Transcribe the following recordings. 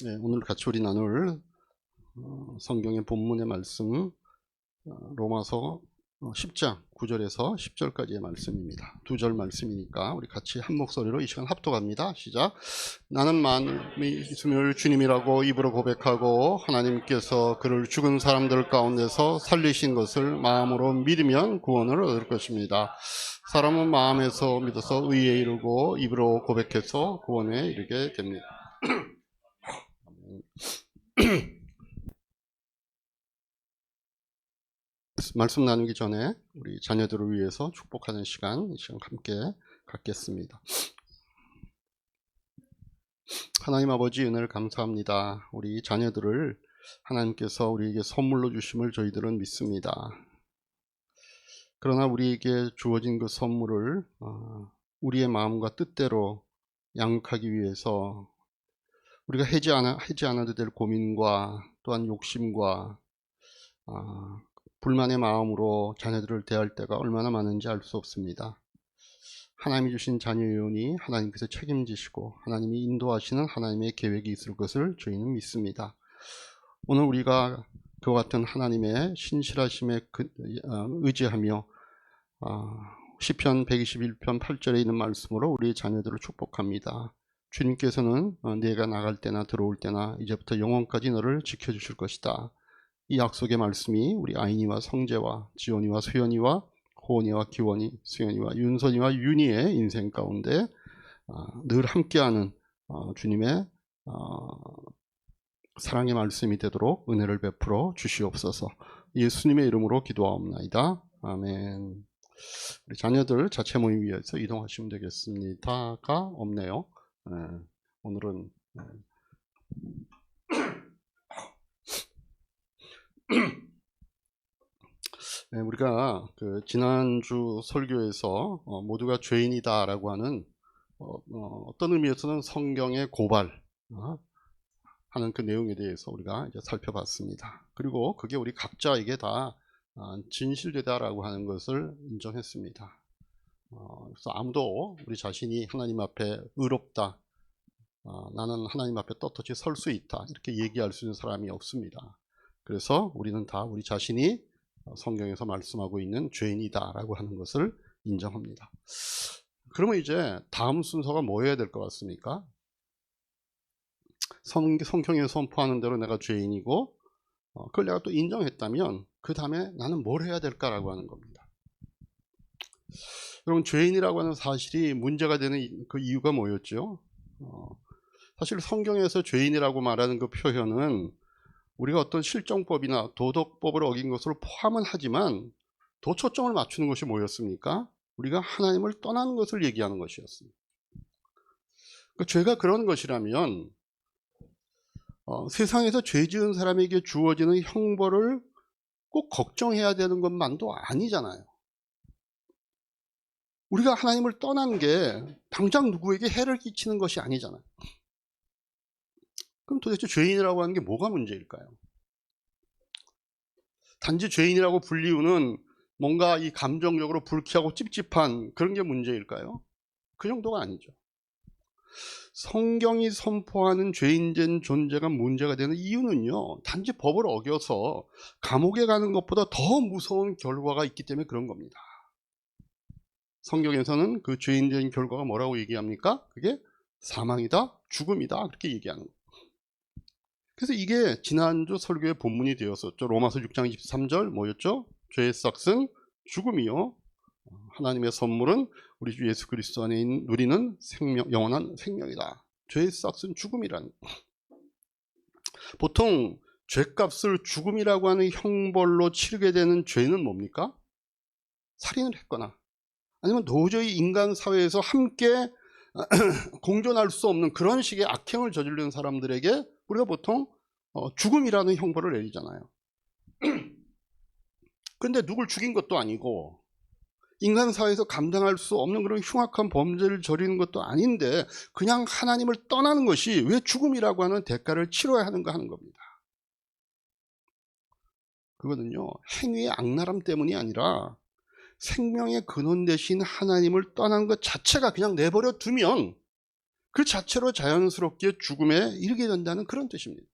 네, 오늘 같이 우리 나눌 성경의 본문의 말씀 로마서 10장 9절에서 10절까지의 말씀입니다. 두 절 말씀이니까 우리 같이 한 목소리로 이 시간 합독합니다. 시작. 나는 만민이 있음을 주님이라고 입으로 고백하고 하나님께서 그를 죽은 사람들 가운데서 살리신 것을 마음으로 믿으면 구원을 얻을 것입니다. 사람은 마음에서 믿어서 의에 이르고 입으로 고백해서 구원에 이르게 됩니다. 말씀 나누기 전에 우리 자녀들을 위해서 축복하는 시간, 이 시간 함께 갖겠습니다. 하나님 아버지 은혜를 감사합니다. 우리 자녀들을 하나님께서 우리에게 선물로 주심을 저희들은 믿습니다. 그러나 우리에게 주어진 그 선물을 우리의 마음과 뜻대로 양육하기 위해서 우리가 하지 않아도 될 고민과 또한 욕심과 불만의 마음으로 자녀들을 대할 때가 얼마나 많은지 알 수 없습니다. 하나님이 주신 자녀 영혼이 하나님께서 책임지시고 하나님이 인도하시는 하나님의 계획이 있을 것을 저희는 믿습니다. 오늘 우리가 그와 같은 하나님의 신실하심에 의지하며 시편 121편 8절에 있는 말씀으로 우리 자녀들을 축복합니다. 주님께서는 내가 나갈 때나 들어올 때나 이제부터 영원까지 너를 지켜주실 것이다. 이 약속의 말씀이 우리 아이니와 성재와 지원이와 수연이와 호원이와 기원이, 수연이와 윤선이와 윤희의 인생 가운데 늘 함께하는 주님의 사랑의 말씀이 되도록 은혜를 베풀어 주시옵소서. 예수님의 이름으로 기도하옵나이다. 아멘. 우리 자녀들 자체 모임 위해서 이동하시면 되겠습니다가 없네요. 오늘은 우리가 지난주 설교에서 모두가 죄인이다라고 하는 어떤 의미에서는 성경의 고발 하는 그 내용에 대해서 우리가 이제 살펴봤습니다. 그리고 그게 우리 각자에게 다 진실되다라고 하는 것을 인정했습니다. 그래서 아무도 우리 자신이 하나님 앞에 의롭다, 나는 하나님 앞에 떳떳이 설 수 있다 이렇게 얘기할 수 있는 사람이 없습니다. 그래서 우리는 다 우리 자신이 성경에서 말씀하고 있는 죄인이다 라고 하는 것을 인정합니다. 그러면 이제 다음 순서가 뭐여야 될 것 같습니까? 성경에 선포하는 대로 내가 죄인이고 그걸 내가 또 인정했다면 그 다음에 나는 뭘 해야 될까라고 하는 겁니다. 여러분, 죄인이라고 하는 사실이 문제가 되는 그 이유가 뭐였죠? 사실 성경에서 죄인이라고 말하는 그 표현은 우리가 어떤 실정법이나 도덕법을 어긴 것을 포함은 하지만 더 초점을 맞추는 것이 뭐였습니까? 우리가 하나님을 떠나는 것을 얘기하는 것이었습니다. 죄가 그런 것이라면 세상에서 죄 지은 사람에게 주어지는 형벌을 꼭 걱정해야 되는 것만도 아니잖아요. 우리가 하나님을 떠난 게 당장 누구에게 해를 끼치는 것이 아니잖아요. 그럼 도대체 죄인이라고 하는 게 뭐가 문제일까요? 단지 죄인이라고 불리우는 뭔가 이 감정적으로 불쾌하고 찝찝한 그런 게 문제일까요? 그 정도가 아니죠. 성경이 선포하는 죄인된 존재가 문제가 되는 이유는요, 단지 법을 어겨서 감옥에 가는 것보다 더 무서운 결과가 있기 때문에 그런 겁니다. 성경에서는 그 죄인된 결과가 뭐라고 얘기합니까? 그게 사망이다, 죽음이다 그렇게 얘기하는 거예요. 그래서 이게 지난주 설교의 본문이 되었었죠. 로마서 6장 23절 뭐였죠? 죄의 싹은 죽음이요, 하나님의 선물은 우리 주 예수 그리스도 안에 누리는 생명, 영원한 생명이다. 죄의 싹은 죽음이라는. 보통 죄값을 죽음이라고 하는 형벌로 치르게 되는 죄는 뭡니까? 살인을 했거나 아니면 도저히 인간 사회에서 함께 공존할 수 없는 그런 식의 악행을 저지르는 사람들에게 우리가 보통 죽음이라는 형벌을 내리잖아요. 그런데 누굴 죽인 것도 아니고 인간 사회에서 감당할 수 없는 그런 흉악한 범죄를 저지르는 것도 아닌데 그냥 하나님을 떠나는 것이 왜 죽음이라고 하는 대가를 치러야 하는가 하는 겁니다. 그거는요, 행위의 악랄함 때문이 아니라 생명의 근원 되신 하나님을 떠나는 것 자체가 그냥 내버려 두면 그 자체로 자연스럽게 죽음에 이르게 된다는 그런 뜻입니다.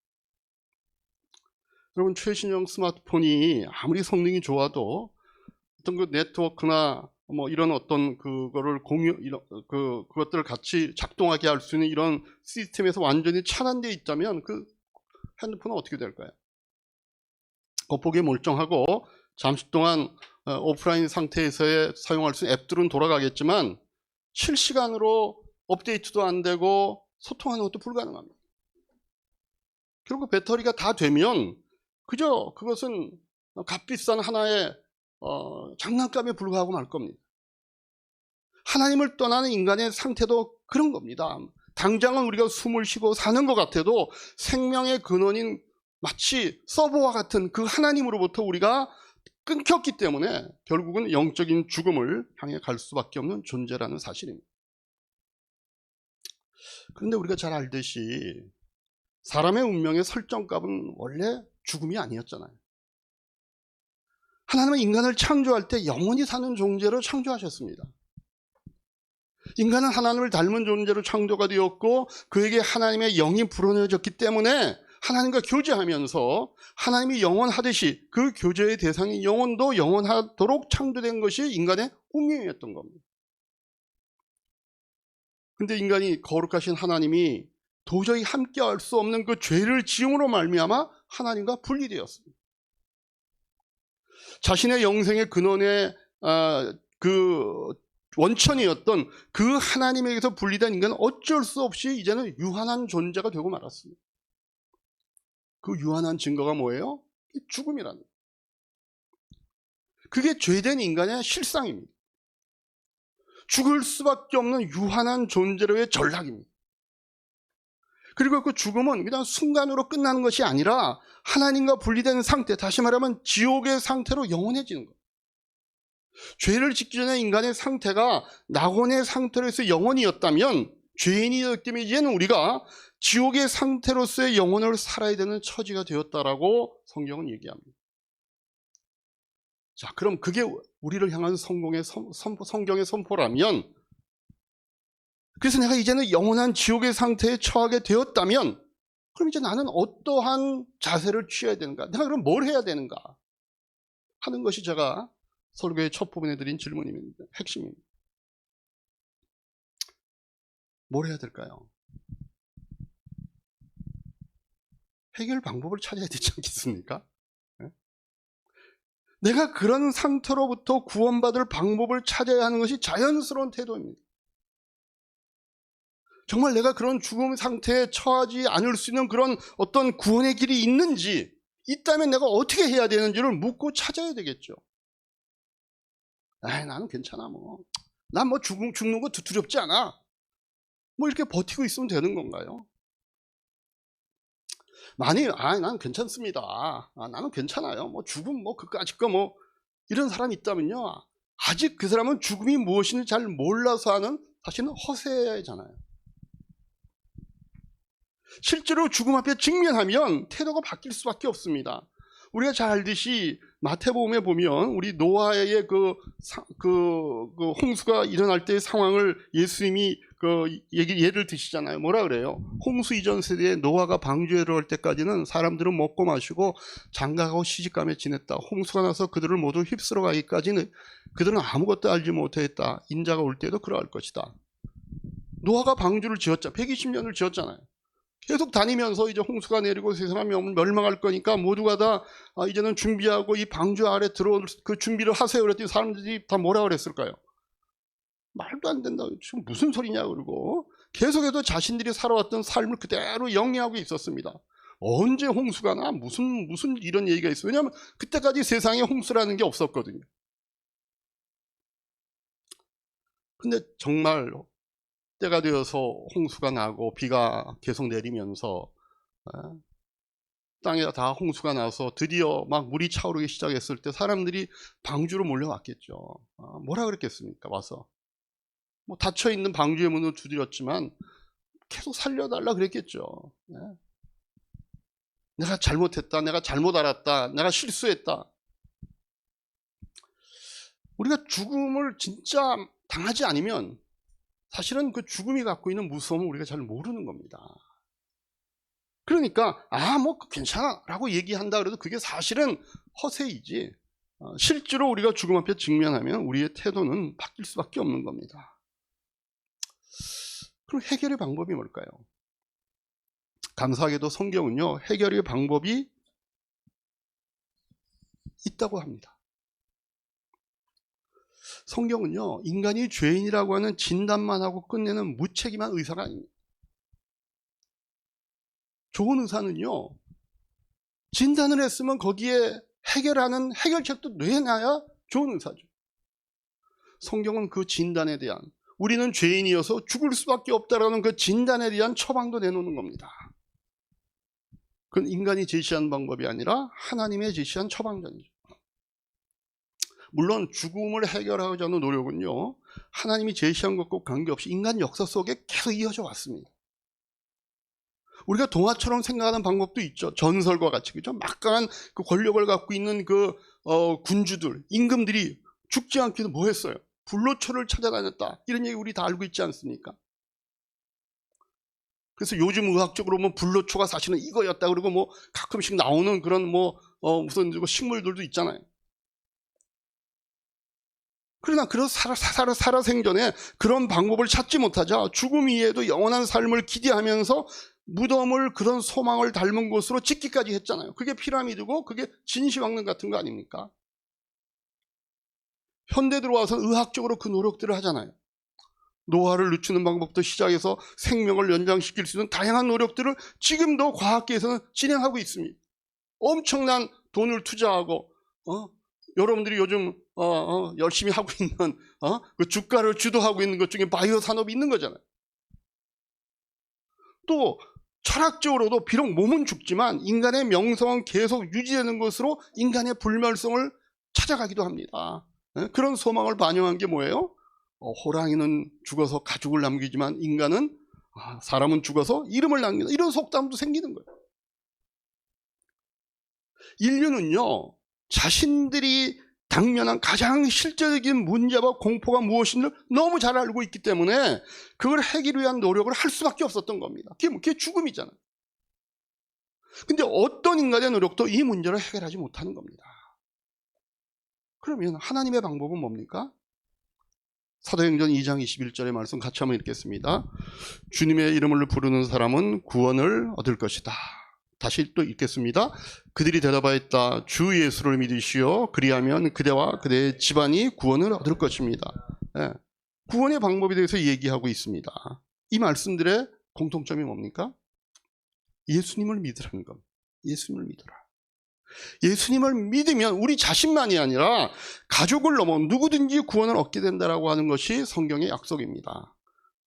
여러분, 최신형 스마트폰이 아무리 성능이 좋아도 어떤 그 네트워크나 뭐 이런 어떤 그거를 그것들을 같이 작동하게 할 수 있는 이런 시스템에서 완전히 차단되어 있다면 그 핸드폰은 어떻게 될까요? 겉보기에 멀쩡하고 잠시 동안 오프라인 상태에서의 사용할 수 있는 앱들은 돌아가겠지만 실시간으로 업데이트도 안 되고 소통하는 것도 불가능합니다. 결국 배터리가 다 되면 그저 그것은 값비싼 하나의 장난감에 불과하고 말 겁니다. 하나님을 떠나는 인간의 상태도 그런 겁니다. 당장은 우리가 숨을 쉬고 사는 것 같아도 생명의 근원인 마치 서버와 같은 그 하나님으로부터 우리가 끊겼기 때문에 결국은 영적인 죽음을 향해 갈 수밖에 없는 존재라는 사실입니다. 그런데 우리가 잘 알듯이 사람의 운명의 설정값은 원래 죽음이 아니었잖아요. 하나님은 인간을 창조할 때 영원히 사는 존재로 창조하셨습니다. 인간은 하나님을 닮은 존재로 창조가 되었고 그에게 하나님의 영이 불어넣어졌기 때문에 하나님과 교제하면서 하나님이 영원하듯이 그 교제의 대상인 영혼도 영원하도록 창조된 것이 인간의 운명이었던 겁니다. 근데 인간이 거룩하신 하나님이 도저히 함께할 수 없는 그 죄를 지음으로 말미암아 하나님과 분리되었습니다. 자신의 영생의 근원의 그 원천이었던 그 하나님에게서 분리된 인간은 어쩔 수 없이 이제는 유한한 존재가 되고 말았습니다. 그 유한한 증거가 뭐예요? 죽음이라는 거예요. 그게 죄된 인간의 실상입니다. 죽을 수밖에 없는 유한한 존재로의 전락입니다. 그리고 그 죽음은 그냥 순간으로 끝나는 것이 아니라 하나님과 분리된 상태, 다시 말하면 지옥의 상태로 영원해지는 거예요. 죄를 짓기 전에 인간의 상태가 낙원의 상태로서 영원이었다면 죄인이 되었기 때문에 이제는 우리가 지옥의 상태로서의 영혼을 살아야 되는 처지가 되었다라고 성경은 얘기합니다. 자, 그럼 그게 우리를 향한 성경의 선포라면, 그래서 내가 이제는 영원한 지옥의 상태에 처하게 되었다면 그럼 이제 나는 어떠한 자세를 취해야 되는가? 내가 그럼 뭘 해야 되는가? 하는 것이 제가 설교의 첫 부분에 드린 질문입니다. 핵심입니다. 뭘 해야 될까요? 해결 방법을 찾아야 되지 않겠습니까? 네? 내가 그런 상태로부터 구원받을 방법을 찾아야 하는 것이 자연스러운 태도입니다. 정말 내가 그런 죽음 상태에 처하지 않을 수 있는 그런 어떤 구원의 길이 있는지, 있다면 내가 어떻게 해야 되는지를 묻고 찾아야 되겠죠. 나는 괜찮아 뭐. 난 뭐 죽는 거 두렵지 않아. 뭐 이렇게 버티고 있으면 되는 건가요? 많이 나는 괜찮습니다. 나는 괜찮아요. 뭐 죽음 뭐 그까짓 거 뭐 이런 사람이 있다면요. 아직 그 사람은 죽음이 무엇인지 잘 몰라서 하는 사실은 허세잖아요. 실제로 죽음 앞에 직면하면 태도가 바뀔 수밖에 없습니다. 우리가 잘 알듯이 마태복음에 보면 우리 노아의 그 홍수가 일어날 때의 상황을 예수님이 예를 드시잖아요. 뭐라 그래요? 홍수 이전 세대에 노아가 방주에 들어올 때까지는 사람들은 먹고 마시고 장가가고 시집가며 지냈다. 홍수가 나서 그들을 모두 휩쓸어 가기까지는 그들은 아무것도 알지 못했다. 인자가 올 때도 그러할 것이다. 노아가 방주를 지었잖아요. 120년을 지었잖아요. 계속 다니면서 이제 홍수가 내리고 세상이 멸망할 거니까 모두가 다 이제는 준비하고 이 방주 아래 들어올 그 준비를 하세요. 그랬더니 사람들이 다 뭐라 그랬을까요? 말도 안 된다. 지금 무슨 소리냐 그러고 계속해서 자신들이 살아왔던 삶을 그대로 영위하고 있었습니다. 언제 홍수가 나? 무슨 이런 얘기가 있어요. 왜냐하면 그때까지 세상에 홍수라는 게 없었거든요. 근데 정말 때가 되어서 홍수가 나고 비가 계속 내리면서 땅에 다 홍수가 나서 드디어 막 물이 차오르기 시작했을 때 사람들이 방주로 몰려왔겠죠. 뭐라 그랬겠습니까? 와서 뭐 닫혀있는 방주의 문을 두드렸지만 계속 살려달라 그랬겠죠. 내가 잘못했다, 내가 잘못 알았다, 내가 실수했다. 우리가 죽음을 진짜 당하지 않으면 사실은 그 죽음이 갖고 있는 무서움을 우리가 잘 모르는 겁니다. 그러니까 뭐 괜찮아 라고 얘기한다 그래도 그게 사실은 허세이지, 실제로 우리가 죽음 앞에 직면하면 우리의 태도는 바뀔 수밖에 없는 겁니다. 그럼 해결의 방법이 뭘까요? 감사하게도 성경은요, 해결의 방법이 있다고 합니다. 성경은요, 인간이 죄인이라고 하는 진단만 하고 끝내는 무책임한 의사가 아닙니다. 좋은 의사는요, 진단을 했으면 거기에 해결하는 해결책도 내놔야 좋은 의사죠. 성경은 그 진단에 대한, 우리는 죄인이어서 죽을 수밖에 없다라는 그 진단에 대한 처방도 내놓는 겁니다. 그건 인간이 제시한 방법이 아니라 하나님의 제시한 처방전이죠. 물론 죽음을 해결하고자 하는 노력은요, 하나님이 제시한 것과 관계없이 인간 역사 속에 계속 이어져 왔습니다. 우리가 동화처럼 생각하는 방법도 있죠. 전설과 같이, 그죠? 막강한 그 권력을 갖고 있는 그 군주들, 임금들이 죽지 않기도 뭐 했어요? 불로초를 찾아다녔다. 이런 얘기 우리 다 알고 있지 않습니까? 그래서 요즘 의학적으로 뭐 불로초가 사실은 이거였다 그러고 뭐 가끔씩 나오는 그런 무슨 식물들도 있잖아요. 그러나 살아생전에 그런 방법을 찾지 못하자 죽음 이후에도 영원한 삶을 기대하면서 무덤을 그런 소망을 닮은 곳으로 짓기까지 했잖아요. 그게 피라미드고 그게 진시황릉 같은 거 아닙니까? 현대 들어와서 의학적으로 그 노력들을 하잖아요. 노화를 늦추는 방법도 시작해서 생명을 연장시킬 수 있는 다양한 노력들을 지금도 과학계에서는 진행하고 있습니다. 엄청난 돈을 투자하고 여러분들이 요즘 열심히 하고 있는 그 주가를 주도하고 있는 것 중에 바이오 산업이 있는 거잖아요. 또 철학적으로도 비록 몸은 죽지만 인간의 명성은 계속 유지되는 것으로 인간의 불멸성을 찾아가기도 합니다. 그런 소망을 반영한 게 뭐예요? 호랑이는 죽어서 가죽을 남기지만 인간은 사람은 죽어서 이름을 남긴다. 이런 속담도 생기는 거예요. 인류는요, 자신들이 당면한 가장 실제적인 문제와 공포가 무엇인지를 너무 잘 알고 있기 때문에 그걸 해결하기 위한 노력을 할 수밖에 없었던 겁니다. 그게 죽음이잖아요. 근데 어떤 인간의 노력도 이 문제를 해결하지 못하는 겁니다. 그러면 하나님의 방법은 뭡니까? 사도행전 2장 21절의 말씀 같이 한번 읽겠습니다. 주님의 이름을 부르는 사람은 구원을 얻을 것이다. 다시 또 읽겠습니다. 그들이 대답하였다. 주 예수를 믿으시오. 그리하면 그대와 그대의 집안이 구원을 얻을 것입니다. 구원의 방법에 대해서 얘기하고 있습니다. 이 말씀들의 공통점이 뭡니까? 예수님을 믿으라는 겁니다. 예수님을 믿어라. 예수님을 믿으면 우리 자신만이 아니라 가족을 넘어 누구든지 구원을 얻게 된다라고 하는 것이 성경의 약속입니다.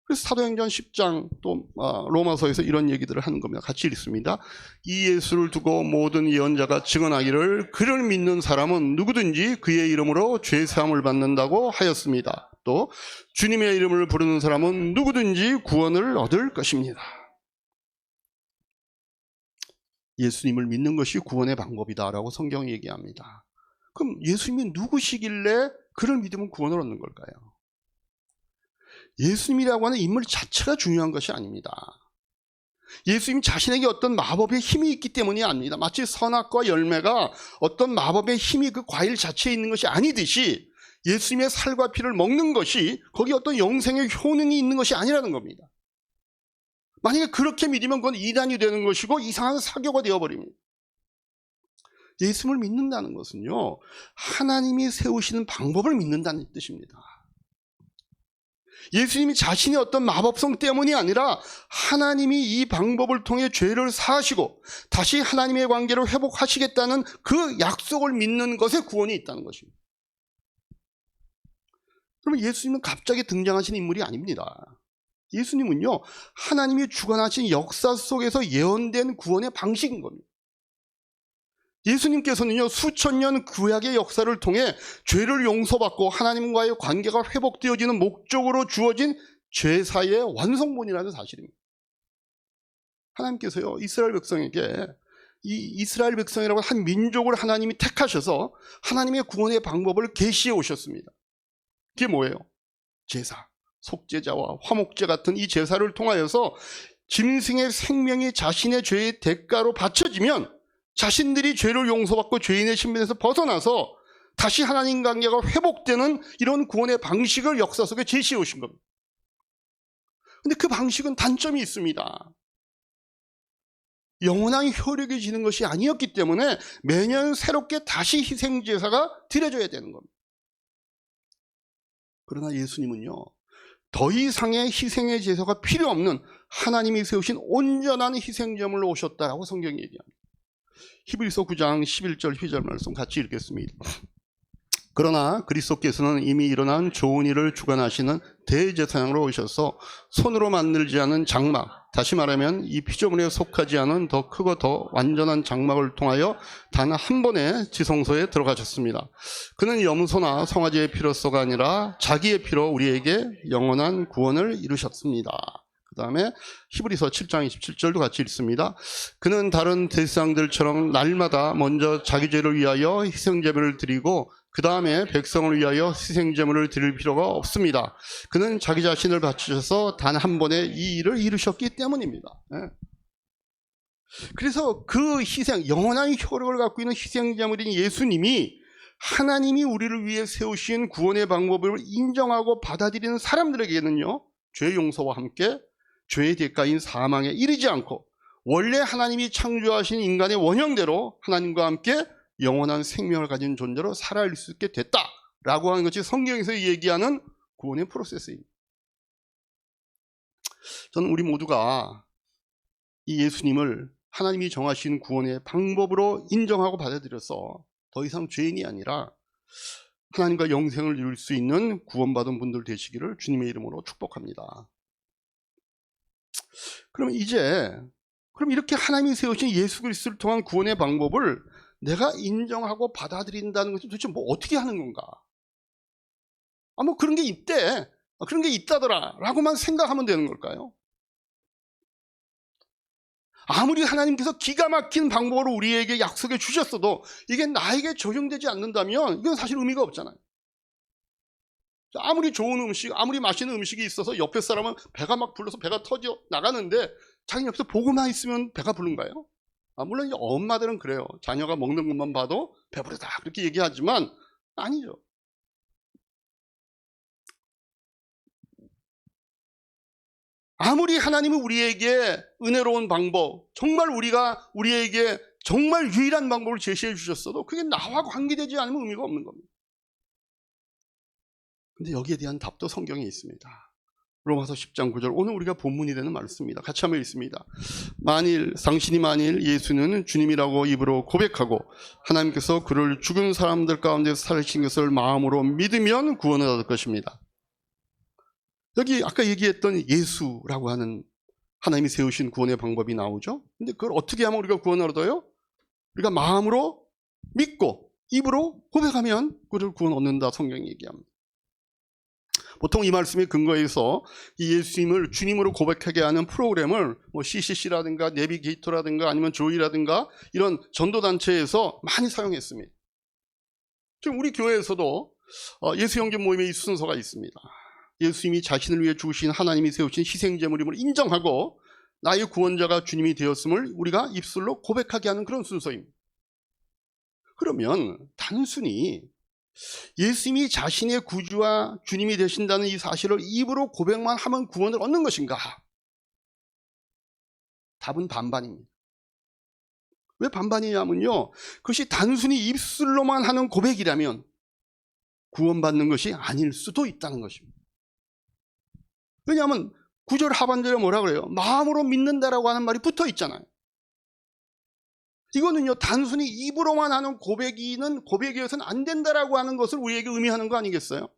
그래서 사도행전 10장 또 로마서에서 이런 얘기들을 하는 겁니다. 같이 읽습니다. 이 예수를 두고 모든 예언자가 증언하기를 그를 믿는 사람은 누구든지 그의 이름으로 죄 사함을 받는다고 하였습니다. 또 주님의 이름을 부르는 사람은 누구든지 구원을 얻을 것입니다. 예수님을 믿는 것이 구원의 방법이다라고 성경이 얘기합니다. 그럼 예수님이 누구시길래 그를 믿으면 구원을 얻는 걸까요? 예수님이라고 하는 인물 자체가 중요한 것이 아닙니다. 예수님 자신에게 어떤 마법의 힘이 있기 때문이 아닙니다. 마치 선악과 열매가 어떤 마법의 힘이 그 과일 자체에 있는 것이 아니듯이 예수님의 살과 피를 먹는 것이 거기에 어떤 영생의 효능이 있는 것이 아니라는 겁니다. 만약에 그렇게 믿으면 그건 이단이 되는 것이고 이상한 사교가 되어버립니다. 예수님을 믿는다는 것은요, 하나님이 세우시는 방법을 믿는다는 뜻입니다. 예수님이 자신의 어떤 마법성 때문이 아니라 하나님이 이 방법을 통해 죄를 사하시고 다시 하나님의 관계를 회복하시겠다는 그 약속을 믿는 것에 구원이 있다는 것입니다. 그러면 예수님은 갑자기 등장하신 인물이 아닙니다. 예수님은요, 하나님이 주관하신 역사 속에서 예언된 구원의 방식인 겁니다. 예수님께서는요, 수천 년 구약의 역사를 통해 죄를 용서받고 하나님과의 관계가 회복되어지는 목적으로 주어진 죄사의 완성본이라는 사실입니다. 하나님께서요, 이스라엘 백성에게 이 이스라엘 백성이라고 한 민족을 하나님이 택하셔서 하나님의 구원의 방법을 계시해 오셨습니다. 그게 뭐예요? 제사, 속죄자와 화목제 같은 이 제사를 통하여서 짐승의 생명이 자신의 죄의 대가로 바쳐지면 자신들이 죄를 용서받고 죄인의 신분에서 벗어나서 다시 하나님 관계가 회복되는 이런 구원의 방식을 역사 속에 제시해 오신 겁니다. 근데 그 방식은 단점이 있습니다. 영원한 효력이 지는 것이 아니었기 때문에 매년 새롭게 다시 희생제사가 드려져야 되는 겁니다. 그러나 예수님은요, 더 이상의 희생의 제사가 필요 없는 하나님이 세우신 온전한 희생제물로 오셨다라고 성경이 얘기합니다. 히브리서 9장 11절 12절 말씀 같이 읽겠습니다. 그러나 그리스도께서는 이미 일어난 좋은 일을 주관하시는 대제사장으로 오셔서 손으로 만들지 않은 장막, 다시 말하면 이 피조물에 속하지 않은 더 크고 더 완전한 장막을 통하여 단 한 번의 지성소에 들어가셨습니다. 그는 염소나 송아지의 피로서가 아니라 자기의 피로 우리에게 영원한 구원을 이루셨습니다. 그 다음에 히브리서 7장 27절도 같이 읽습니다. 그는 다른 대제사장들처럼 날마다 먼저 자기 죄를 위하여 희생제물을 드리고 그 다음에 백성을 위하여 희생제물을 드릴 필요가 없습니다. 그는 자기 자신을 바치셔서 단 한 번에 이 일을 이루셨기 때문입니다. 그래서 그 희생, 영원한 효력을 갖고 있는 희생제물인 예수님이 하나님이 우리를 위해 세우신 구원의 방법을 인정하고 받아들이는 사람들에게는요, 죄 용서와 함께 죄의 대가인 사망에 이르지 않고 원래 하나님이 창조하신 인간의 원형대로 하나님과 함께 영원한 생명을 가진 존재로 살아갈 수 있게 됐다라고 하는 것이 성경에서 얘기하는 구원의 프로세스입니다. 저는 우리 모두가 이 예수님을 하나님이 정하신 구원의 방법으로 인정하고 받아들여서 더 이상 죄인이 아니라 하나님과 영생을 이룰 수 있는 구원받은 분들 되시기를 주님의 이름으로 축복합니다. 그럼 이렇게 하나님이 세우신 예수 그리스도를 통한 구원의 방법을 내가 인정하고 받아들인다는 것이 도대체 뭐 어떻게 하는 건가? 뭐 그런 게 있대. 그런 게 있다더라. 라고만 생각하면 되는 걸까요? 아무리 하나님께서 기가 막힌 방법으로 우리에게 약속해 주셨어도 이게 나에게 적용되지 않는다면 이건 사실 의미가 없잖아요. 아무리 좋은 음식, 아무리 맛있는 음식이 있어서 옆에 사람은 배가 막 불러서 배가 터져 나가는데 자기 옆에서 보고만 있으면 배가 부른가요? 물론 이제 엄마들은 그래요. 자녀가 먹는 것만 봐도 배부르다 그렇게 얘기하지만 아니죠. 아무리 하나님은 우리에게 은혜로운 방법, 정말 우리에게 정말 유일한 방법을 제시해 주셨어도 그게 나와 관계되지 않으면 의미가 없는 겁니다. 근데 여기에 대한 답도 성경에 있습니다. 로마서 10장 9절, 오늘 우리가 본문이 되는 말씀입니다. 같이 한번 읽습니다. 당신이 만일 예수는 주님이라고 입으로 고백하고 하나님께서 그를 죽은 사람들 가운데서 살리신 것을 마음으로 믿으면 구원을 얻을 것입니다. 여기 아까 얘기했던 예수라고 하는 하나님이 세우신 구원의 방법이 나오죠. 근데 그걸 어떻게 하면 우리가 구원을 얻어요? 우리가 마음으로 믿고 입으로 고백하면 그를 구원 얻는다 성경이 얘기합니다. 보통 이 말씀에 근거해서 이 예수님을 주님으로 고백하게 하는 프로그램을 CCC라든가 내비게이터라든가 아니면 조이라든가 이런 전도단체에서 많이 사용했습니다. 지금 우리 교회에서도 예수영접 모임의 이 순서가 있습니다. 예수님이 자신을 위해 죽으신 하나님이 세우신 희생제물임을 인정하고 나의 구원자가 주님이 되었음을 우리가 입술로 고백하게 하는 그런 순서입니다. 그러면 단순히 예수님이 자신의 구주와 주님이 되신다는 이 사실을 입으로 고백만 하면 구원을 얻는 것인가? 답은 반반입니다. 왜 반반이냐면요, 그것이 단순히 입술로만 하는 고백이라면 구원받는 것이 아닐 수도 있다는 것입니다. 왜냐하면 9절 하반절에 뭐라 그래요? 마음으로 믿는다라고 하는 말이 붙어 있잖아요. 이거는요, 단순히 입으로만 하는 고백이어서는 안 된다라고 하는 것을 우리에게 의미하는 거 아니겠어요?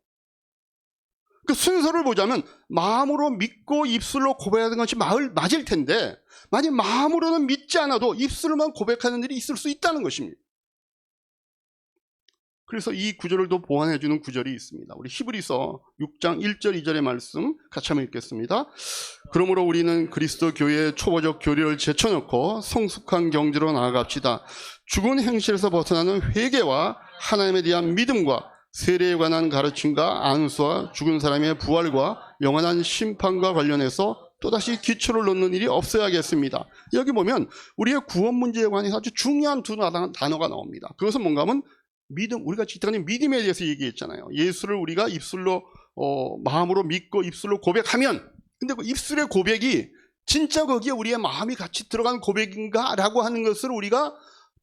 그 순서를 보자면 마음으로 믿고 입술로 고백하는 것이 맞을 텐데, 만약 마음으로는 믿지 않아도 입술로만 고백하는 일이 있을 수 있다는 것입니다. 그래서 이 구절을 더 보완해주는 구절이 있습니다. 우리 히브리서 6장 1절 2절의 말씀 같이 한번 읽겠습니다. 그러므로 우리는 그리스도 교회의 초보적 교리를 제쳐놓고 성숙한 경지로 나아갑시다. 죽은 행실에서 벗어나는 회개와 하나님에 대한 믿음과 세례에 관한 가르침과 안수와 죽은 사람의 부활과 영원한 심판과 관련해서 또다시 기초를 놓는 일이 없어야겠습니다. 여기 보면 우리의 구원 문제에 관해서 아주 중요한 두 단어가 나옵니다. 그것은 뭔가 하면 믿음, 우리가 지금까지 믿음에 대해서 얘기했잖아요. 예수를 우리가 입술로 마음으로 믿고 입술로 고백하면, 근데 그 입술의 고백이 진짜 거기에 우리의 마음이 같이 들어간 고백인가? 라고 하는 것을 우리가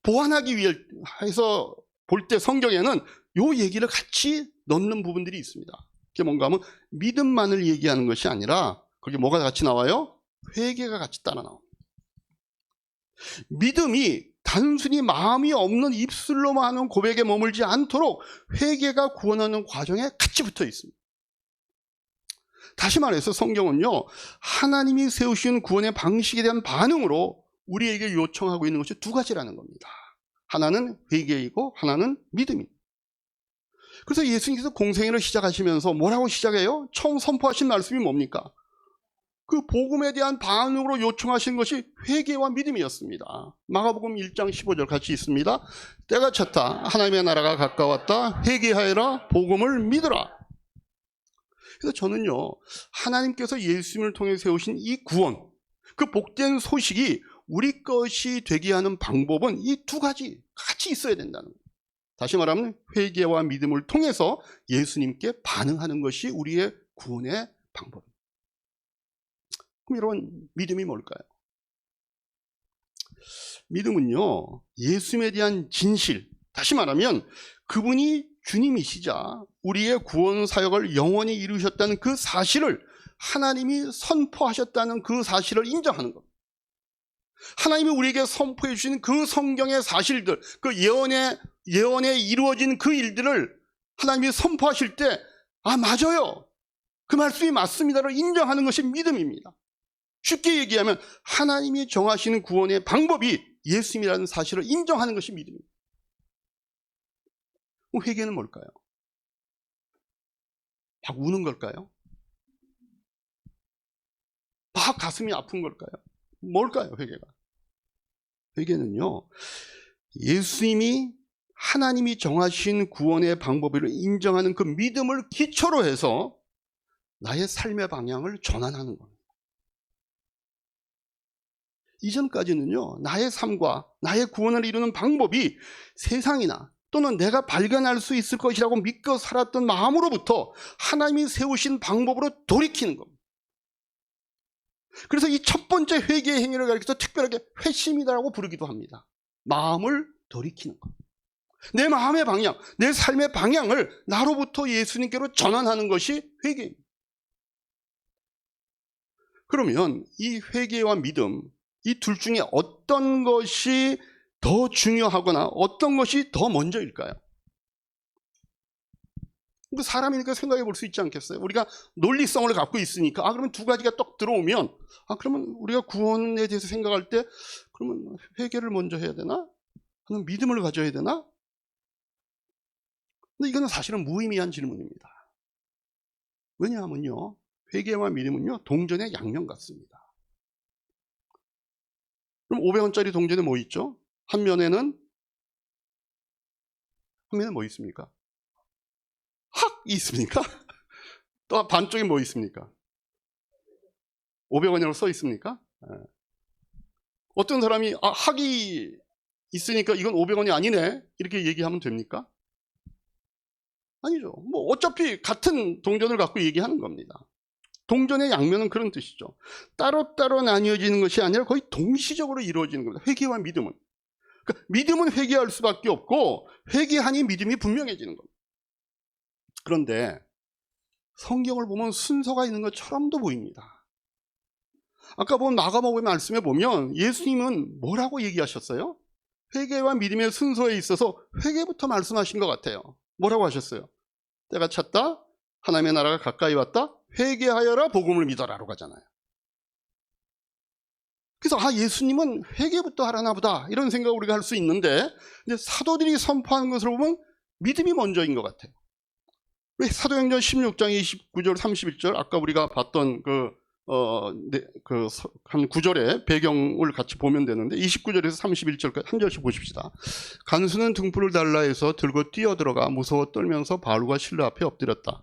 보완하기 위해서 볼 때 성경에는 요 얘기를 같이 넣는 부분들이 있습니다. 그게 뭔가 하면 믿음만을 얘기하는 것이 아니라 거기 뭐가 같이 나와요? 회개가 같이 따라 나옵니다. 믿음이 단순히 마음이 없는 입술로만 하는 고백에 머물지 않도록 회개가 구원하는 과정에 같이 붙어 있습니다. 다시 말해서 성경은요, 하나님이 세우신 구원의 방식에 대한 반응으로 우리에게 요청하고 있는 것이 두 가지라는 겁니다. 하나는 회개이고 하나는 믿음입니다. 그래서 예수님께서 공생애를 시작하시면서 뭐라고 시작해요? 처음 선포하신 말씀이 뭡니까? 그 복음에 대한 반응으로 요청하신 것이 회개와 믿음이었습니다. 마가복음 1장 15절 같이 있습니다. 때가 찼다. 하나님의 나라가 가까웠다. 회개하여라. 복음을 믿으라. 그래서 저는요, 하나님께서 예수님을 통해 세우신 이 구원, 그 복된 소식이 우리 것이 되게 하는 방법은 이 두 가지 같이 있어야 된다는 거예요. 다시 말하면 회개와 믿음을 통해서 예수님께 반응하는 것이 우리의 구원의 방법입니다. 그럼 여러분, 믿음이 뭘까요? 믿음은요, 예수님에 대한 진실, 다시 말하면 그분이 주님이시자 우리의 구원 사역을 영원히 이루셨다는 그 사실을 하나님이 선포하셨다는 그 사실을 인정하는 겁니다. 하나님이 우리에게 선포해 주신 그 성경의 사실들, 그 예언에 이루어진 그 일들을 하나님이 선포하실 때, 아, 맞아요, 그 말씀이 맞습니다를 인정하는 것이 믿음입니다. 쉽게 얘기하면 하나님이 정하시는 구원의 방법이 예수님이라는 사실을 인정하는 것이 믿음입니다. 회개는 뭘까요? 막 우는 걸까요? 막 가슴이 아픈 걸까요? 뭘까요, 회개가? 회개는요, 예수님이 하나님이 정하신 구원의 방법을 인정하는 그 믿음을 기초로 해서 나의 삶의 방향을 전환하는 겁니다. 이전까지는요, 나의 삶과 나의 구원을 이루는 방법이 세상이나 또는 내가 발견할 수 있을 것이라고 믿고 살았던 마음으로부터 하나님이 세우신 방법으로 돌이키는 겁니다. 그래서 이 첫 번째 회개의 행위를 가리켜서 특별하게 회심이라고 부르기도 합니다. 마음을 돌이키는 것. 내 마음의 방향, 내 삶의 방향을 나로부터 예수님께로 전환하는 것이 회개입니다. 그러면 이 회개와 믿음, 이 둘 중에 어떤 것이 더 중요하거나 어떤 것이 더 먼저일까요? 사람이니까 생각해 볼 수 있지 않겠어요? 우리가 논리성을 갖고 있으니까, 그러면 두 가지가 떡 들어오면, 그러면 우리가 구원에 대해서 생각할 때, 그러면 회개를 먼저 해야 되나? 그럼 믿음을 가져야 되나? 근데 이거는 사실은 무의미한 질문입니다. 왜냐하면요, 회개와 믿음은요, 동전의 양면 같습니다. 그럼 500원짜리 동전에 뭐 있죠? 한 면에 뭐 있습니까? 학이 있습니까? 또 반쪽에 뭐 있습니까? 500원이라고 써 있습니까? 어떤 사람이 학이 있으니까 이건 500원이 아니네 이렇게 얘기하면 됩니까? 아니죠. 뭐 어차피 같은 동전을 갖고 얘기하는 겁니다. 동전의 양면은 그런 뜻이죠. 따로따로 나뉘어지는 것이 아니라 거의 동시적으로 이루어지는 겁니다. 회개와 믿음은. 그러니까 믿음은 회개할 수밖에 없고 회개하니 믿음이 분명해지는 겁니다. 그런데 성경을 보면 순서가 있는 것처럼도 보입니다. 아까 본 마가복음 말씀에 보면 예수님은 뭐라고 얘기하셨어요? 회개와 믿음의 순서에 있어서 회개부터 말씀하신 것 같아요. 뭐라고 하셨어요? 때가 찼다, 하나님의 나라가 가까이 왔다, 회개하여라, 복음을 믿어라로 가잖아요. 그래서 예수님은 회개부터 하라나 보다 이런 생각을 우리가 할 수 있는데, 근데 사도들이 선포하는 것을 보면 믿음이 먼저인 것 같아요. 왜 사도행전 16장 29절 31절 아까 우리가 봤던 한 구절의 배경을 같이 보면 되는데, 29절에서 31절까지 한 절씩 보십시다. 간수는 등불을 달라 해서 들고 뛰어들어가 무서워 떨면서 바울과 실로 앞에 엎드렸다.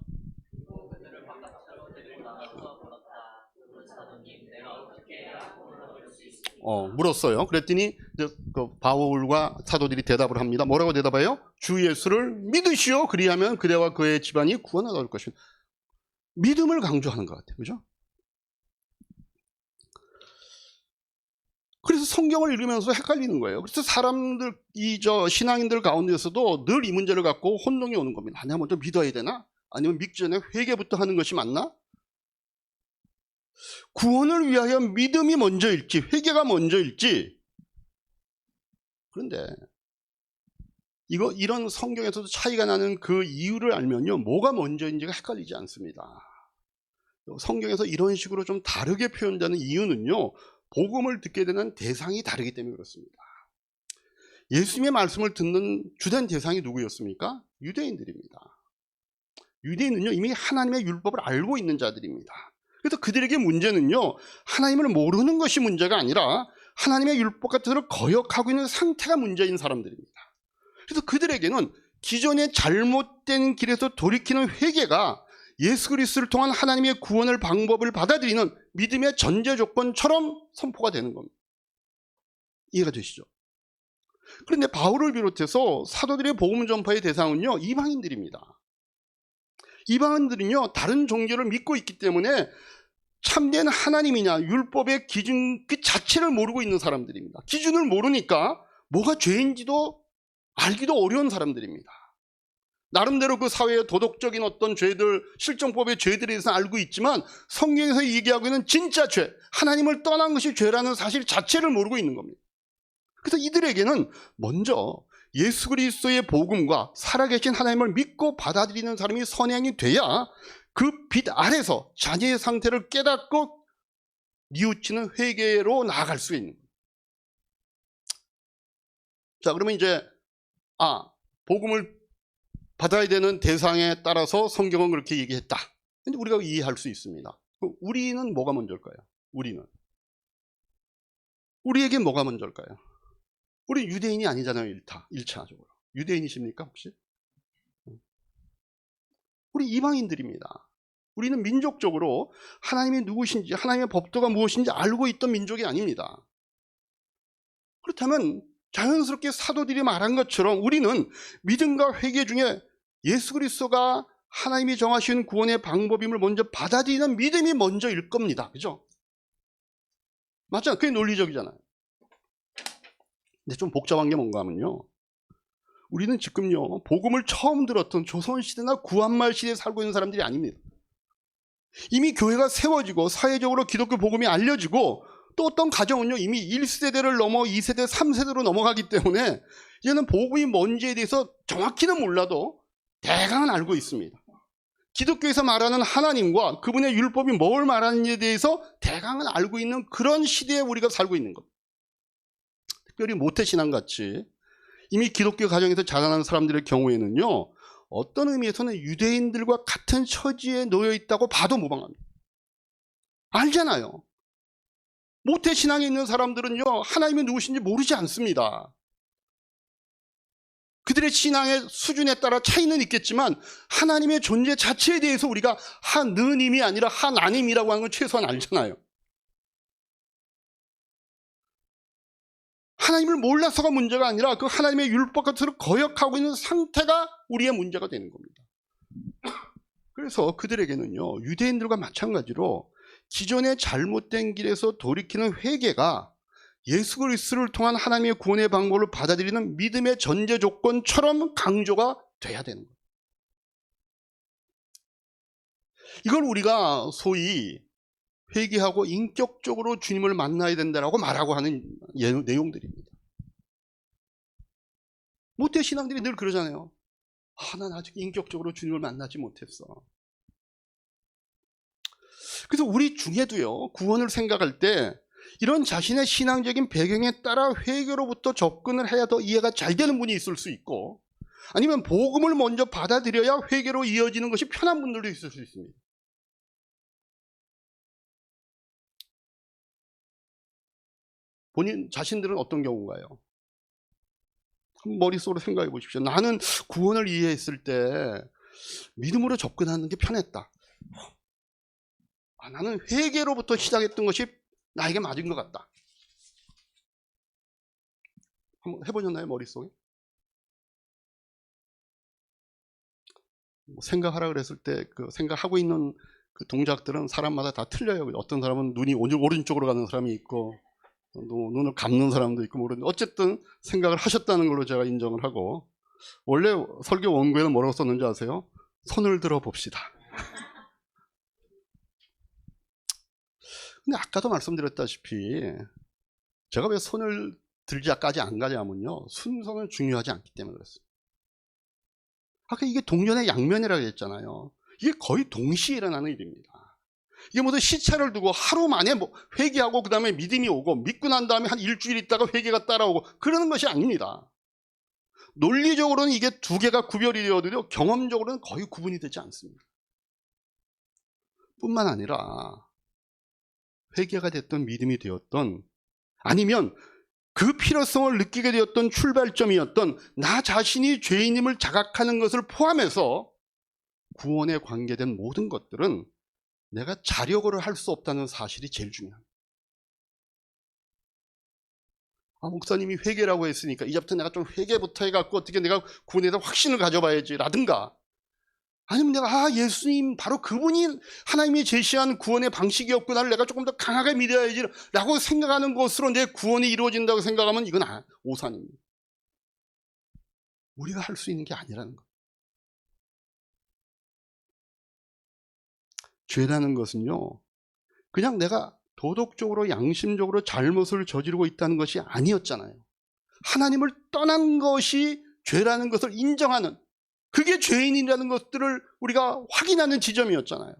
물었어요. 그랬더니 이제 그 바울과 사도들이 대답을 합니다. 뭐라고 대답해요? 주 예수를 믿으시오. 그리하면 그대와 그의 집안이 구원을 얻을 것입니다. 믿음을 강조하는 것 같아요. 그죠? 그래서 성경을 읽으면서 헷갈리는 거예요. 그래서 사람들, 신앙인들 가운데서도 늘 이 문제를 갖고 혼동이 오는 겁니다. 내가 먼저 믿어야 되나? 아니면 믿기 전에 회개부터 하는 것이 맞나? 구원을 위하여 믿음이 먼저일지 회개가 먼저일지. 그런데 이런 성경에서도 차이가 나는 그 이유를 알면요, 뭐가 먼저인지가 헷갈리지 않습니다. 성경에서 이런 식으로 좀 다르게 표현되는 이유는요, 복음을 듣게 되는 대상이 다르기 때문에 그렇습니다. 예수님의 말씀을 듣는 주된 대상이 누구였습니까? 유대인들입니다. 유대인은요, 이미 하나님의 율법을 알고 있는 자들입니다. 그래서 그들에게 문제는요, 하나님을 모르는 것이 문제가 아니라 하나님의 율법 같은 것을 거역하고 있는 상태가 문제인 사람들입니다. 그래서 그들에게는 기존의 잘못된 길에서 돌이키는 회개가 예수 그리스도를 통한 하나님의 구원을 방법을 받아들이는 믿음의 전제 조건처럼 선포가 되는 겁니다. 이해가 되시죠? 그런데 바울을 비롯해서 사도들의 복음 전파의 대상은요, 이방인들입니다. 이방인들은요, 다른 종교를 믿고 있기 때문에 참된 하나님이냐 율법의 기준 그 자체를 모르고 있는 사람들입니다. 기준을 모르니까 뭐가 죄인지도 알기도 어려운 사람들입니다. 나름대로 그 사회의 도덕적인 어떤 죄들, 실정법의 죄들에 대해서 알고 있지만 성경에서 얘기하고 있는 진짜 죄, 하나님을 떠난 것이 죄라는 사실 자체를 모르고 있는 겁니다. 그래서 이들에게는 먼저 예수 그리스도의 복음과 살아계신 하나님을 믿고 받아들이는 사람이 선행이 돼야 그 빛 아래서 자녀의 상태를 깨닫고 뉘우치는 회개로 나아갈 수 있는 거예요. 자, 그러면 이제 복음을 받아야 되는 대상에 따라서 성경은 그렇게 얘기했다. 근데 우리가 이해할 수 있습니다. 우리는 뭐가 먼저일까요? 우리에게 뭐가 먼저일까요? 우리 유대인이 아니잖아요. 1차적으로. 유대인이십니까 혹시? 우리 이방인들입니다. 우리는 민족적으로 하나님이 누구신지, 하나님의 법도가 무엇인지 알고 있던 민족이 아닙니다. 그렇다면 자연스럽게 사도들이 말한 것처럼 우리는 믿음과 회개 중에 예수 그리스도가 하나님이 정하신 구원의 방법임을 먼저 받아들이는 믿음이 먼저일 겁니다. 그죠? 맞잖아요. 그게 논리적이잖아요. 근데 좀 복잡한 게 뭔가 하면요, 우리는 지금요, 복음을 처음 들었던 조선시대나 구한말 시대에 살고 있는 사람들이 아닙니다. 이미 교회가 세워지고 사회적으로 기독교 복음이 알려지고 또 어떤 가정은요, 이미 1세대를 넘어 2세대, 3세대로 넘어가기 때문에 이제는 복음이 뭔지에 대해서 정확히는 몰라도 대강은 알고 있습니다. 기독교에서 말하는 하나님과 그분의 율법이 뭘 말하는지에 대해서 대강은 알고 있는 그런 시대에 우리가 살고 있는 겁니다. 특별히 모태신앙같이 이미 기독교 가정에서 자라나는 사람들의 경우에는요, 어떤 의미에서는 유대인들과 같은 처지에 놓여 있다고 봐도 무방합니다. 알잖아요. 모태신앙에 있는 사람들은요, 하나님이 누구신지 모르지 않습니다. 그들의 신앙의 수준에 따라 차이는 있겠지만 하나님의 존재 자체에 대해서 우리가 하느님이 아니라 하나님이라고 하는 건 최소한 알잖아요. 하나님을 몰라서가 문제가 아니라 그 하나님의 율법 같은 것을 거역하고 있는 상태가 우리의 문제가 되는 겁니다. 그래서 그들에게는요, 유대인들과 마찬가지로 기존의 잘못된 길에서 돌이키는 회개가 예수 그리스도를 통한 하나님의 구원의 방법을 받아들이는 믿음의 전제 조건처럼 강조가 돼야 되는 거예요. 이걸 우리가 소위 회개하고 인격적으로 주님을 만나야 된다라고 말하고 하는 내용들입니다. 모태신앙들이 늘 그러잖아요. 난 아직 인격적으로 주님을 만나지 못했어. 그래서 우리 중에도요, 구원을 생각할 때 이런 자신의 신앙적인 배경에 따라 회개로부터 접근을 해야 더 이해가 잘 되는 분이 있을 수 있고, 아니면 복음을 먼저 받아들여야 회개로 이어지는 것이 편한 분들도 있을 수 있습니다. 본인 자신들은 어떤 경우인가요? 머릿속으로 생각해 보십시오. 나는 구원을 이해했을 때 믿음으로 접근하는 게 편했다. 나는 회개로부터 시작했던 것이 나에게 맞은 것 같다. 한번 해보셨나요, 머릿속에? 생각하라 그랬을 때 그 생각하고 있는 그 동작들은 사람마다 다 틀려요. 어떤 사람은 눈이 오른쪽으로 가는 사람이 있고, 눈을 감는 사람도 있고, 모르는데 어쨌든 생각을 하셨다는 걸로 제가 인정을 하고, 원래 설교 원고에는 뭐라고 썼는지 아세요? 손을 들어 봅시다. 근데 아까도 말씀드렸다시피 제가 왜 손을 들자까지 안 가냐면요, 순서는 중요하지 않기 때문에 그렇습니다. 아까 이게 동전의 양면이라고 했잖아요. 이게 거의 동시에 일어나는 일입니다. 이게 모두 시차를 두고 하루 만에 회개하고 그 다음에 믿음이 오고 믿고 난 다음에 한 일주일 있다가 회개가 따라오고 그러는 것이 아닙니다. 논리적으로는 이게 두 개가 구별이 되어도 경험적으로는 거의 구분이 되지 않습니다. 뿐만 아니라 회개가 됐던 믿음이 되었던, 아니면 그 필요성을 느끼게 되었던 출발점이었던 나 자신이 죄인임을 자각하는 것을 포함해서 구원에 관계된 모든 것들은 내가 자력으로 할 수 없다는 사실이 제일 중요합니다. 목사님이 회개라고 했으니까 이제부터 내가 좀 회개부터 해갖고 어떻게 내가 구원에 대한 확신을 가져봐야지 라든가, 아니면 내가 예수님 바로 그분이 하나님이 제시한 구원의 방식이었구나를 내가 조금 더 강하게 믿어야지 라고 생각하는 것으로 내 구원이 이루어진다고 생각하면 이건 오산입니다. 우리가 할 수 있는 게 아니라는 것. 죄라는 것은요, 그냥 내가 도덕적으로 양심적으로 잘못을 저지르고 있다는 것이 아니었잖아요. 하나님을 떠난 것이 죄라는 것을 인정하는, 그게 죄인이라는 것들을 우리가 확인하는 지점이었잖아요.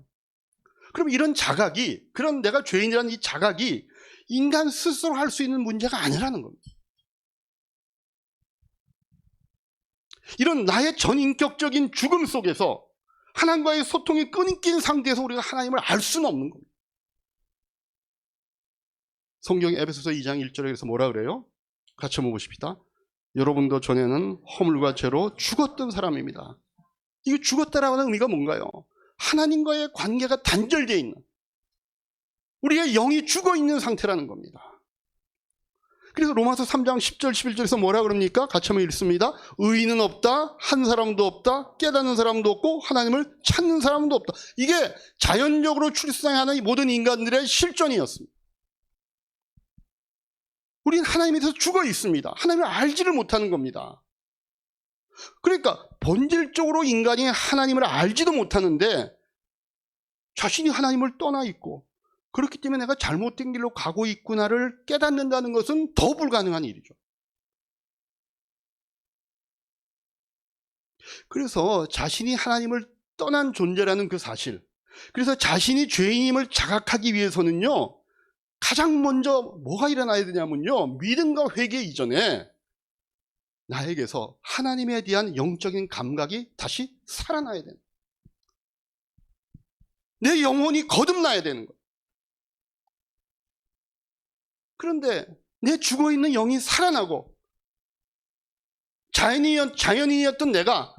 그럼 이런 자각이, 그런 내가 죄인이라는 이 자각이 인간 스스로 할 수 있는 문제가 아니라는 겁니다. 이런 나의 전인격적인 죽음 속에서 하나님과의 소통이 끊긴 상태에서 우리가 하나님을 알 수는 없는 겁니다. 성경 에베소서 2장 1절에서 뭐라 그래요? 같이 한번 보십시다. 여러분도 전에는 허물과 죄로 죽었던 사람입니다. 이게 죽었다라는 의미가 뭔가요? 하나님과의 관계가 단절되어 있는, 우리의 영이 죽어있는 상태라는 겁니다. 그래서 로마서 3장 10절 11절에서 뭐라 그럽니까? 같이 한번 읽습니다. 의인은 없다, 한 사람도 없다, 깨닫는 사람도 없고 하나님을 찾는 사람도 없다. 이게 자연적으로 출생하는 이 모든 인간들의 실존이었습니다. 우리는 하나님에 대해서 죽어 있습니다. 하나님을 알지를 못하는 겁니다. 그러니까 본질적으로 인간이 하나님을 알지도 못하는데 자신이 하나님을 떠나 있고, 그렇기 때문에 내가 잘못된 길로 가고 있구나를 깨닫는다는 것은 더 불가능한 일이죠. 그래서 자신이 하나님을 떠난 존재라는 그 사실, 그래서 자신이 죄인임을 자각하기 위해서는요, 가장 먼저 뭐가 일어나야 되냐면요, 믿음과 회개 이전에 나에게서 하나님에 대한 영적인 감각이 다시 살아나야 되는, 내 영혼이 거듭나야 되는 거예요. 그런데 내 죽어있는 영이 살아나고 자연인이었던 내가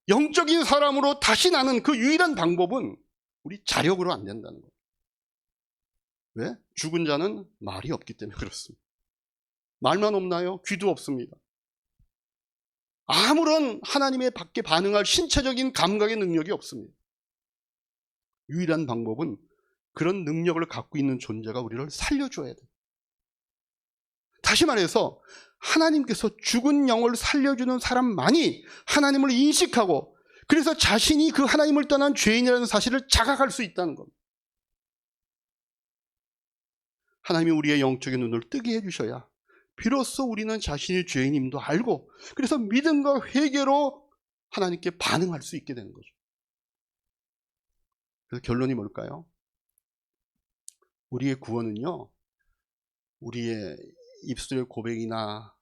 영적인 사람으로 다시 나는 그 유일한 방법은 우리 자력으로 안 된다는 거예요. 왜? 죽은 자는 말이 없기 때문에 그렇습니다. 말만 없나요? 귀도 없습니다. 아무런 하나님의 밖에 반응할 신체적인 감각의 능력이 없습니다. 유일한 방법은 그런 능력을 갖고 있는 존재가 우리를 살려줘야 돼요. 다시 말해서 하나님께서 죽은 영을 살려주는 사람만이 하나님을 인식하고, 그래서 자신이 그 하나님을 떠난 죄인이라는 사실을 자각할 수 있다는 겁니다. 하나님이 우리의 영적인 눈을 뜨게 해주셔야 비로소 우리는 자신이 죄인임도 알고, 그래서 믿음과 회개로 하나님께 반응할 수 있게 되는 거죠. 그래서 결론이 뭘까요? 우리의 구원은요, 우리의 입술의 고백이나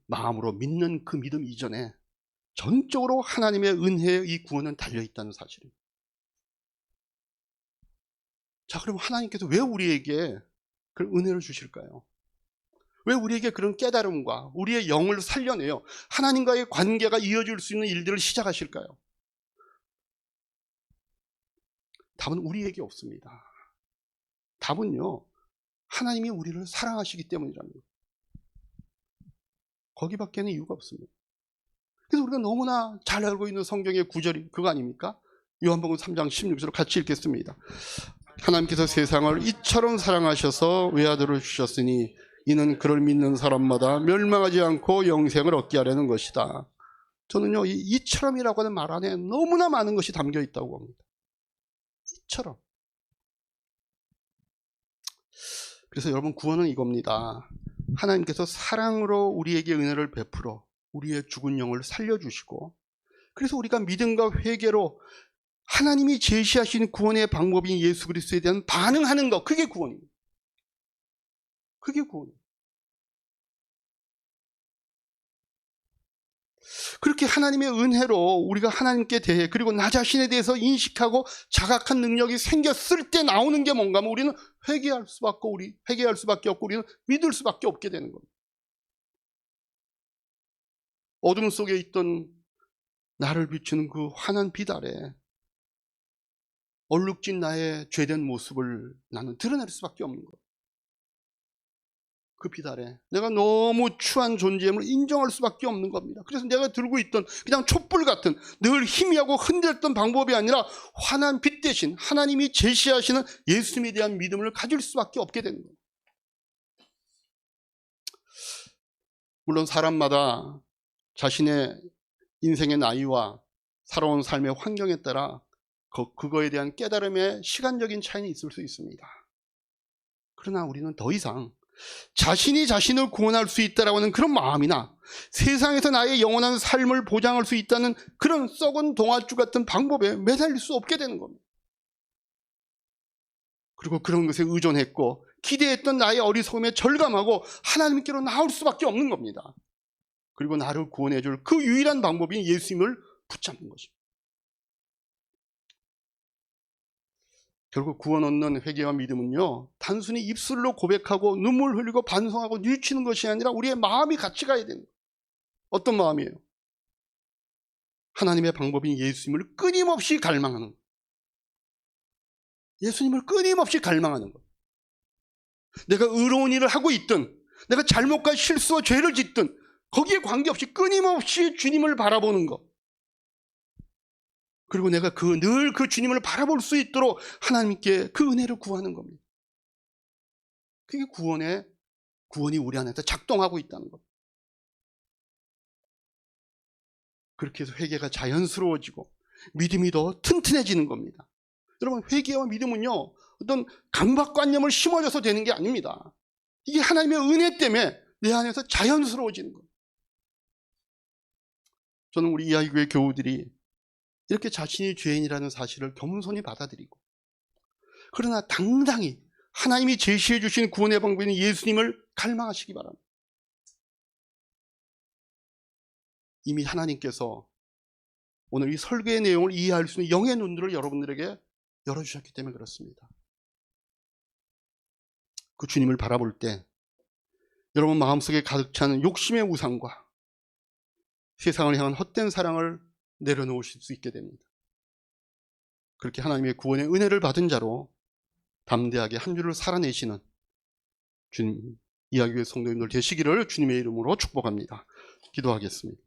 마음으로 믿는 그 믿음 이전에 전적으로 하나님의 은혜의 이 구원은 달려있다는 사실입니다. 자, 그럼 하나님께서 왜 우리에게 그런 은혜를 주실까요? 왜 우리에게 그런 깨달음과 우리의 영을 살려내요 하나님과의 관계가 이어질 수 있는 일들을 시작하실까요? 답은 우리에게 없습니다. 답은요, 하나님이 우리를 사랑하시기 때문이라는 거예요. 거기밖에는 이유가 없습니다. 그래서 우리가 너무나 잘 알고 있는 성경의 구절이 그거 아닙니까? 요한복음 3장 16절을 같이 읽겠습니다. 하나님께서 세상을 이처럼 사랑하셔서 외아들을 주셨으니 이는 그를 믿는 사람마다 멸망하지 않고 영생을 얻게 하려는 것이다. 저는요, 이처럼이라고 하는 말 안에 너무나 많은 것이 담겨 있다고 봅니다. 이처럼. 그래서 여러분, 구원은 이겁니다. 하나님께서 사랑으로 우리에게 은혜를 베풀어 우리의 죽은 영을 살려주시고, 그래서 우리가 믿음과 회개로 하나님이 제시하신 구원의 방법인 예수 그리스도에 대한 반응하는 것, 그게 구원입니다. 그게 구원입니다. 그렇게 하나님의 은혜로 우리가 하나님께 대해, 그리고 나 자신에 대해서 인식하고 자각한 능력이 생겼을 때 나오는 게 뭔가 하면 우리는 회개할 수밖에 없고 우리는 믿을 수밖에 없게 되는 겁니다. 어둠 속에 있던 나를 비추는 그 환한 빛 아래 얼룩진 나의 죄된 모습을 나는 드러낼 수밖에 없는 거예요. 그 빛 아래 내가 너무 추한 존재임을 인정할 수밖에 없는 겁니다. 그래서 내가 들고 있던 그냥 촛불 같은 늘 희미하고 흔들렸던 방법이 아니라 환한 빛 대신 하나님이 제시하시는 예수님에 대한 믿음을 가질 수밖에 없게 되는 거예요. 물론 사람마다 자신의 인생의 나이와 살아온 삶의 환경에 따라 그거에 대한 깨달음의 시간적인 차이는 있을 수 있습니다. 그러나 우리는 더 이상 자신이 자신을 구원할 수 있다라고 하는 그런 마음이나 세상에서 나의 영원한 삶을 보장할 수 있다는 그런 썩은 동아줄 같은 방법에 매달릴 수 없게 되는 겁니다. 그리고 그런 것에 의존했고 기대했던 나의 어리석음에 절감하고 하나님께로 나올 수밖에 없는 겁니다. 그리고 나를 구원해 줄 그 유일한 방법인 예수님을 붙잡는 것입니다. 결국 구원 얻는 회개와 믿음은요, 단순히 입술로 고백하고 눈물 흘리고 반성하고 뉘우치는 것이 아니라 우리의 마음이 같이 가야 되는 거예요. 어떤 마음이에요? 하나님의 방법인 예수님을 끊임없이 갈망하는 거예요. 예수님을 끊임없이 갈망하는 거예요. 내가 의로운 일을 하고 있든 내가 잘못과 실수와 죄를 짓든 거기에 관계없이 끊임없이 주님을 바라보는 것. 그리고 내가 늘 그 주님을 바라볼 수 있도록 하나님께 그 은혜를 구하는 겁니다. 그게 구원이 우리 안에서 작동하고 있다는 것. 그렇게 해서 회개가 자연스러워지고 믿음이 더 튼튼해지는 겁니다. 여러분, 회개와 믿음은요, 어떤 강박관념을 심어줘서 되는 게 아닙니다. 이게 하나님의 은혜 때문에 내 안에서 자연스러워지는 겁니다. 저는 우리 이하이교회 교우들이 이렇게 자신이 죄인이라는 사실을 겸손히 받아들이고, 그러나 당당히 하나님이 제시해 주신 구원의 방법인 예수님을 갈망하시기 바랍니다. 이미 하나님께서 오늘 이 설교의 내용을 이해할 수 있는 영의 눈들을 여러분들에게 열어주셨기 때문에 그렇습니다. 그 주님을 바라볼 때 여러분 마음속에 가득 차는 욕심의 우상과 세상을 향한 헛된 사랑을 내려놓으실 수 있게 됩니다. 그렇게 하나님의 구원의 은혜를 받은 자로 담대하게 한 주를 살아내시는 주님, 이하교회 성도님들 되시기를 주님의 이름으로 축복합니다. 기도하겠습니다.